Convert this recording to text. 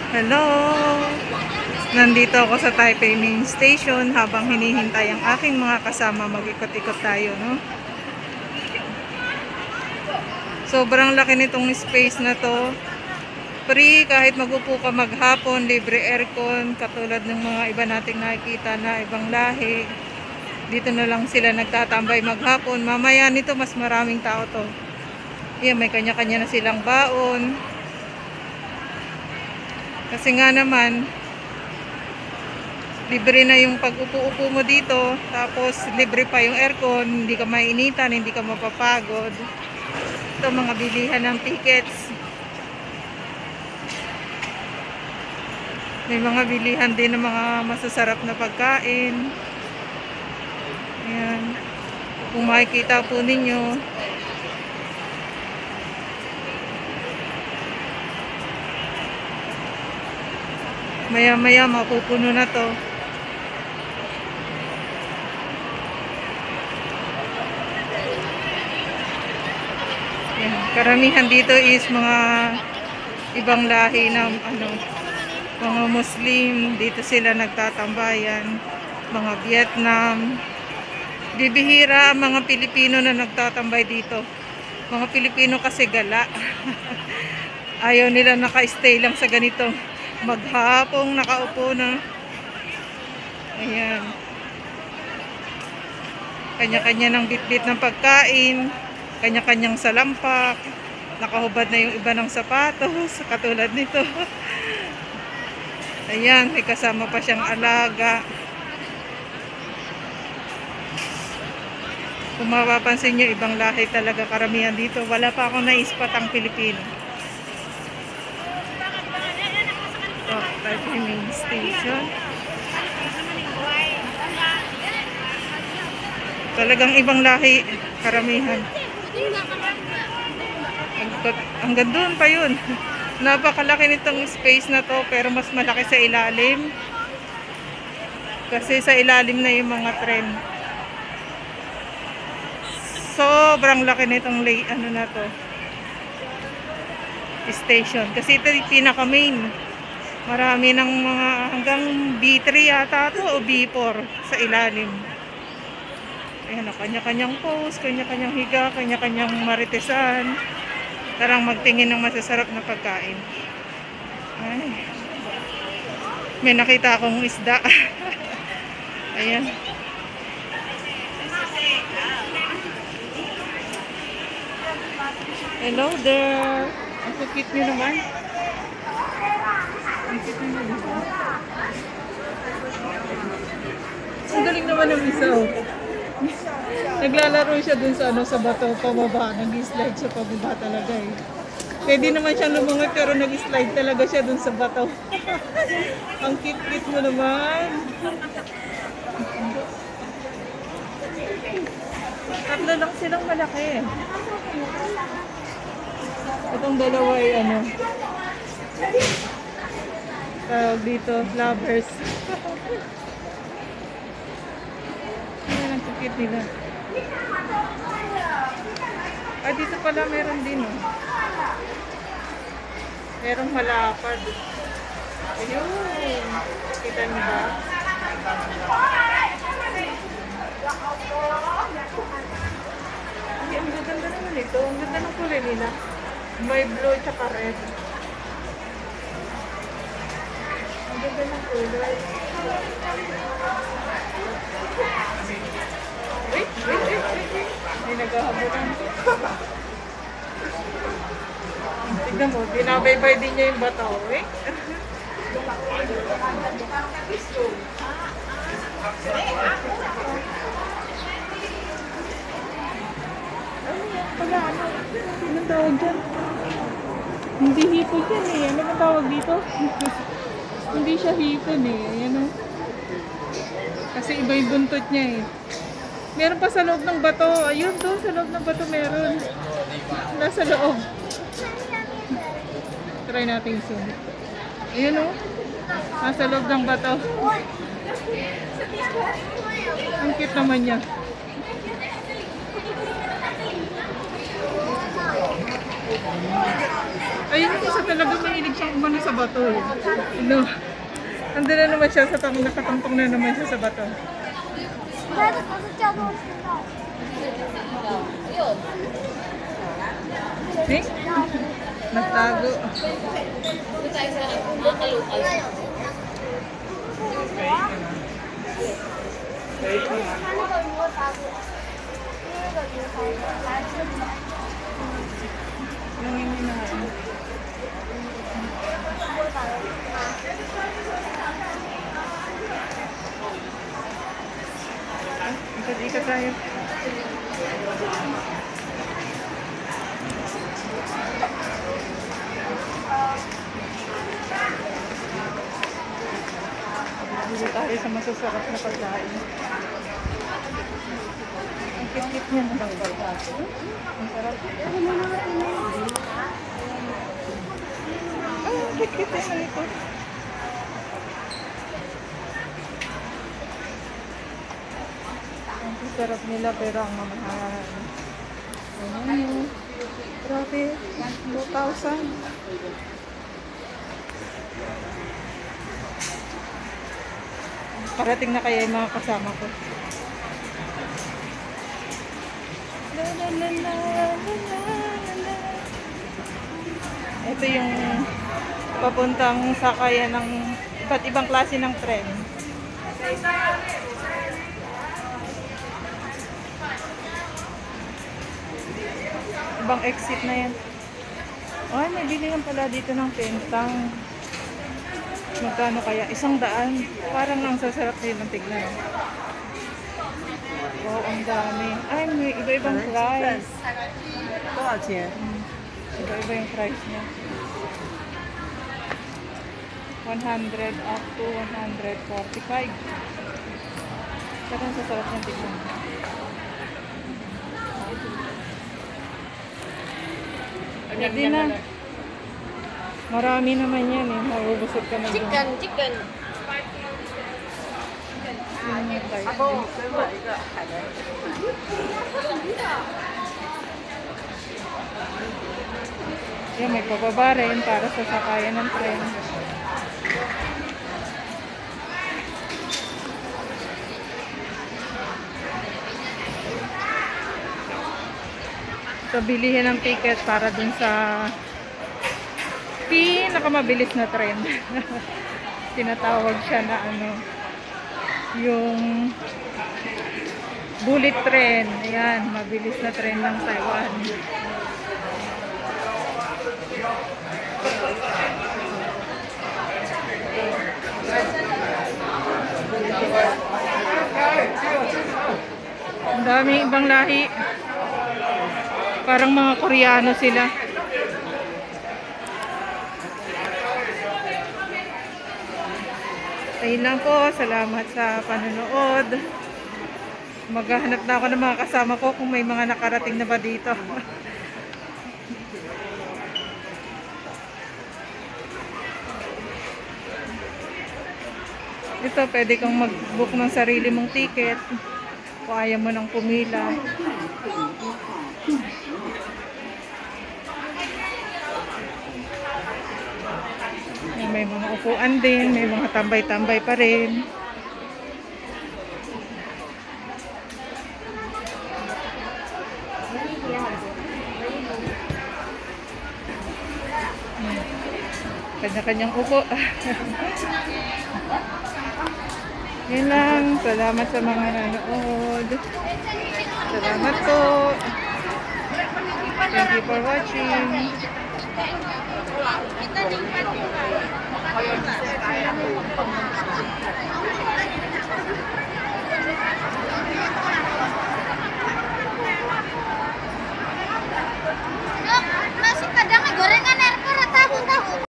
Hello! Nandito ako sa Taipei Main Station habang hinihintay ang aking mga kasama. Mag-ikot-ikot tayo, no? Sobrang laki nitong space na to. Free, kahit magupo ka maghapon, libre aircon, katulad ng mga iba nating nakikita na ibang lahi. Dito na lang sila nagtatambay maghapon. Mamaya nito, mas maraming tao to. Yan, may kanya-kanya na silang baon. Kasi nga naman, libre na yung pag-upo-upo mo dito. Tapos, libre pa yung aircon. Hindi ka mainitan, hindi ka mapapagod. Ito, mga bilihan ng tickets. May mga bilihan din ng mga masasarap na pagkain. Ayan. Kung makikita po ninyo, maya-maya mapupuno na to. Ayan. Karamihan dito is mga ibang lahi ng mga Muslim. Dito sila nagtatambayan. Mga Vietnam. Bibihira ang mga Pilipino na nagtatambay dito. Mga Pilipino kasi gala. Ayaw nila naka-stay lang sa ganito. Maghapong nakaupo na. Ayan. Kanya-kanya ng bitbit ng pagkain. Kanya-kanyang salampak. Nakahubad na yung iba ng sapatos. Katulad nito. Ayan, may kasama pa siyang alaga. Kung mapapansin nyo, ibang lahi talaga karamihan dito. Wala pa akong naispat ang Pilipino. Oh, Taipei Main Station. Talagang ibang lahi, karamihan. Hanggang doon pa yun. Napakalaki nitong space na to, pero mas malaki sa ilalim. Kasi sa ilalim na yung mga tren. Sobrang laki nitong na to. Station. Kasi ito yung pinaka-main. Marami ng mga hanggang B3 yata to o B4 sa ilalim. Ayan, kanya-kanyang pose, kanya-kanyang higa, kanya-kanyang maritesan. Tarang magtingin ng masasarap na pagkain. Ay. May nakita akong isda. Ayan. Hello there. Ang cute nyo naman. Ang cute nyo naman. Ang galing naman ng isa. Naglalaro siya dun sa sa bato, pababa. Nag-slide siya pababa talaga eh. Pwede naman siyang lumungot pero nag-slide talaga siya dun sa bato. Ang cute-cute mo naman. Tatlo lang silang malaki. Itong dalawa ay tawag dito, lovers. Ayan ang cute nila. Ah, dito pala meron din merong malapad. Ayun. Kita niyo ba? Ay, ang ganda naman ito. Ang ganda ng kulay nila. May blue tsaka red. Ang ganda ng kulay. Wait. May naghahabulan. Tignan mo, binabaybay din niya yung bato. Eh? Anong tawag dyan? Hindi hipon yan eh. Ano ba tawag dito? Hindi siya hipon eh. Ayan o. Kasi iba yung buntot niya eh. Meron pa sa loob ng bato. Ayun doon, sa loob ng bato meron. Nasa loob. Try natin zoom. Ayun o. Nasa loob ng bato. Ang cute naman niya. Ayun yung isa talaga mahilig siyang umano sa bato. Eh. No. Nandun na naman siya sa nakatangtong na naman siya sa bato. Eh? Nagtago. Nangingin na nga. Ikat-ikat tayo. Dito tayo sa masasarap na pagkain. Ang kit-kit niya na. Ang sarap. Ang kit-kit niya na ito. Ang sarap nila pero ang mamahal. Ayan. Grabe. 2,000. Parating na kaya yung mga kasama ko. La, la, la, la, la, la. Ito yung papuntang sakayan ng iba't ibang klase ng tren. Ibang exit na yan. Ay, may bilihan pala dito ng pentang. Magkano kaya? 100. Parang ang sasarap nilang tignan. Wow, ang dami. Ay, may iba-ibang price. Iba-iba yung price niya. 100 up to 145. Pero ang sasarap niyang tignan. Hindi na. Marami naman yan eh. Mabubusog ka na Chicken. Yan, may pababa rin para sa sakayan ng tren. So, bilihin ng ticket para dun sa pinakamabilis na tren. Tinatawag siya na ano, yung bullet train. Ayan, mabilis na tren ng Taiwan. Ang daming ibang lahi. Parang mga Koreano sila. Ayun lang po. Salamat sa panonood. Maghahanap na ako ng mga kasama ko kung may mga nakarating na ba dito. Ito, pwede kang mag-book ng sarili mong ticket kung ayaw mo nang pumila. May mga upuan din, may mga tambay-tambay pa rin. Kanya-kanyang upo. Yun lang. Salamat sa mga nanood. Salamat po. Thank you for watching.